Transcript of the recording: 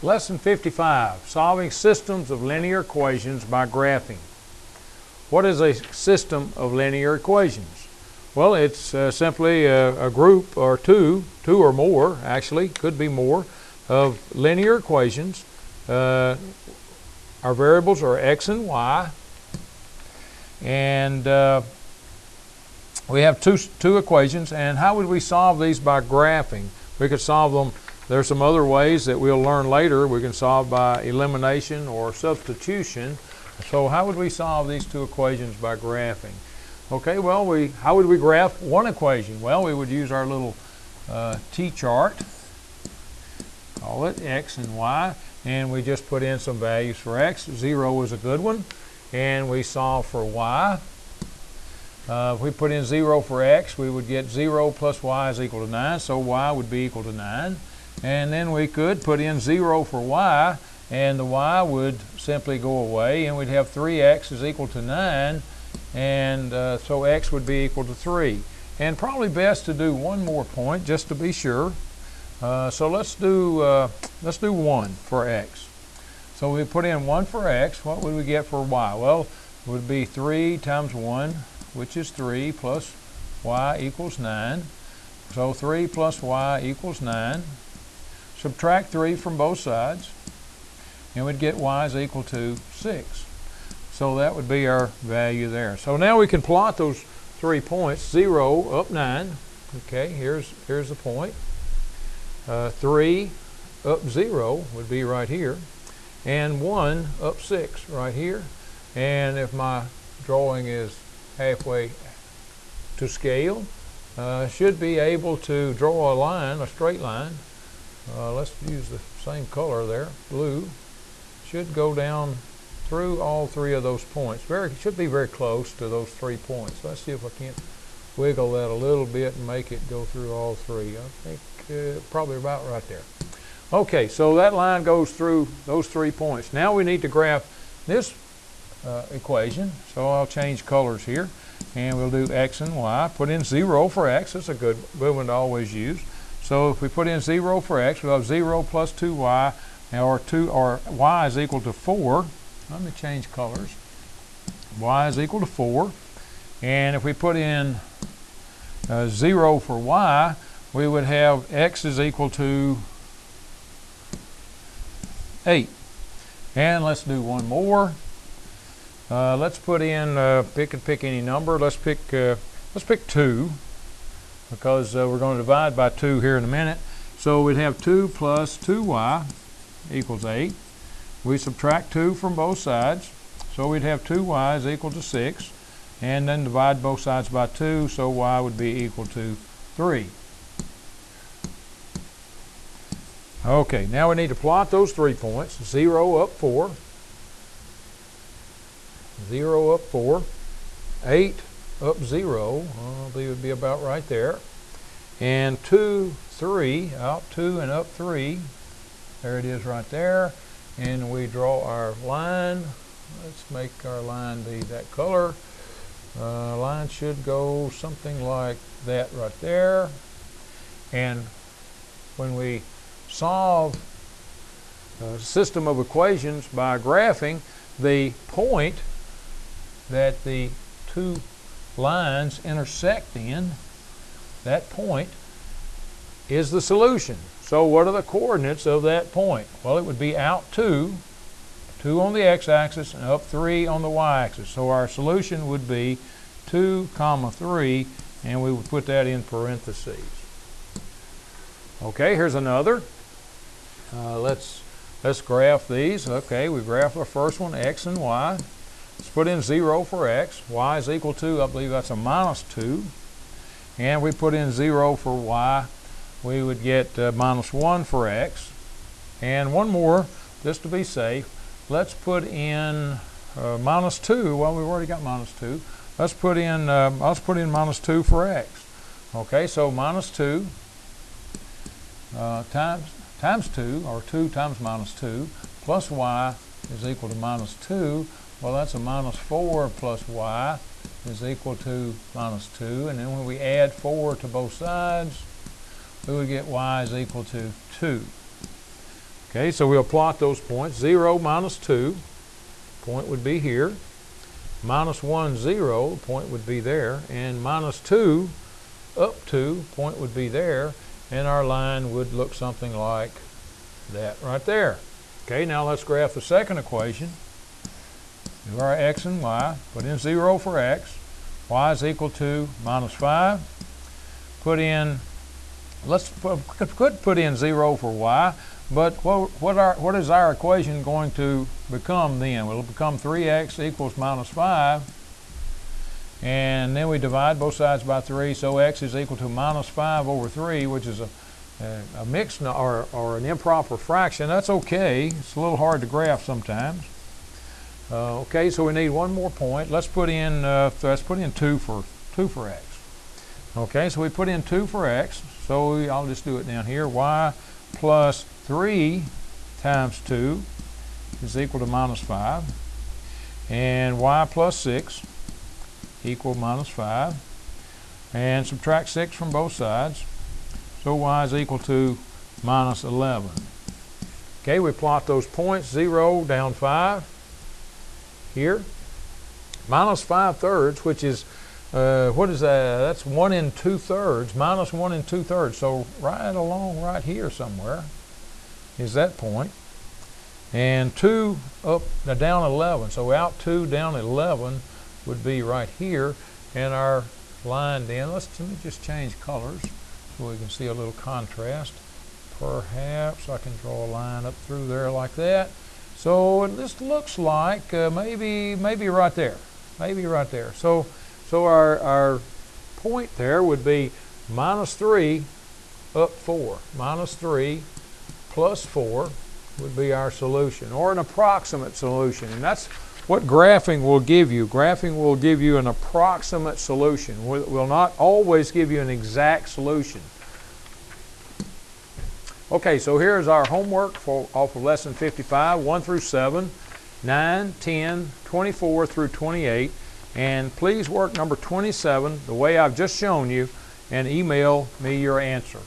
Lesson 55, solving systems of linear equations by graphing. What is a system of linear equations? Well, it's simply a group or two or more, actually, could be more, of linear equations. Our variables are x and y, and we have two equations. And how would we solve these? By graphing. We could solve them. There's some other ways that we'll learn later. We can solve by elimination or substitution. So how would we solve these two equations? By graphing. Okay, well, how would we graph one equation? Well, we would use our little t-chart, call it x and y, and we just put in some values for x. 0 is a good one, and we solve for y. If we put in 0 for x, we would get 0 plus y is equal to 9, so y would be equal to 9. And then we could put in 0 for y, and the y would simply go away, and we'd have 3x is equal to 9, and so x would be equal to 3. And probably best to do one more point just to be sure. So let's do 1 for x. So we put in 1 for x. What would we get for y? Well, it would be 3 times 1, which is 3, plus y equals 9. So 3 plus y equals 9. Subtract 3 from both sides, and we'd get y is equal to 6. So that would be our value there. So now we can plot those 3 points. 0 up 9. Okay, here's the point. 3 up 0 would be right here, and 1 up 6 right here. And if my drawing is halfway to scale, should be able to draw a line, a straight line. Let's use the same color there, blue. Should go down through all 3 of those points. Should be very close to those 3 points. Let's see if I can't wiggle that a little bit and make it go through all 3. I think probably about right there. Okay, so that line goes through those 3 points. Now we need to graph this equation. So I'll change colors here, and we'll do x and y. Put in 0 for x. That's a good one to always use. So if we put in 0 for x, we'll have 0 plus 2y, or y is equal to 4. Let me change colors. Y is equal to 4. And if we put in 0 for y, we would have x is equal to 8. And let's do one more. Let's put in, pick any number. Let's pick 2. Because we're going to divide by 2 here in a minute. So we'd have 2 plus 2y equals 8. We subtract 2 from both sides. So we'd have 2y is equal to 6. And then divide both sides by 2, so y would be equal to 3. Okay, now we need to plot those 3 points. 0 up 4. 0 up 4. 8 up 0, they would be about right there, and 2, 3, out 2 and up 3, there it is right there, and we draw our line. Let's make our line be that color. Line should go something like that right there, and when we solve a system of equations by graphing, the point that the two lines intersect in, that point is the solution. So what are the coordinates of that point? Well, it would be out 2 on the x-axis, and up 3 on the y-axis. So our solution would be 2, 3, and we would put that in parentheses. Okay, here's another. Let's graph these. Okay, we graph our first one, x and y. Let's put in 0 for x. Y is equal to, I believe that's a minus 2. And we put in 0 for y. We would get minus 1 for x. And one more, just to be safe. Let's put in minus 2. Well, we've already got minus 2. Let's put in minus 2 for x. Okay, so minus 2 times 2, or 2 times minus 2, plus y is equal to minus 2. Well, that's a minus 4 plus y is equal to minus 2. And then when we add 4 to both sides, we would get y is equal to 2. Okay, so we'll plot those points. 0, minus 2, point would be here. Minus 1, 0, point would be there. And minus 2, up 2, point would be there. And our line would look something like that right there. Okay, now let's graph the second equation. Do our x and y. Put in 0 for x. Y is equal to minus 5. Put in, could put in 0 for y, but what is our equation going to become then? Well, it'll become 3x equals minus 5. And then we divide both sides by 3, so x is equal to minus 5 over 3, which is a mixed or an improper fraction. That's okay. It's a little hard to graph sometimes. Okay, so we need one more point. Let's put in 2 for x. Okay, so we put in 2 for x. So I'll just do it down here. Y plus 3 times 2 is equal to minus 5, and y plus 6 equal minus 5, and subtract 6 from both sides. So y is equal to minus 11. Okay, we plot those points. 0 down 5. Here, minus 5/3, which is, what is that? That's 1 2/3, minus 1 2/3. So right along right here somewhere is that point. And 2 up, down 11. So out 2, down 11 would be right here. And our line then, let me just change colors so we can see a little contrast. Perhaps I can draw a line up through there like that. So this looks like maybe right there, So our point there would be minus 3 up 4. Minus 3 plus 4 would be our solution, or an approximate solution. And that's what graphing will give you. Graphing will give you an approximate solution. It will not always give you an exact solution. Okay, so here's our homework off of lesson 55, 1 through 7, 9, 10, 24 through 28. And please work number 27 the way I've just shown you and email me your answer.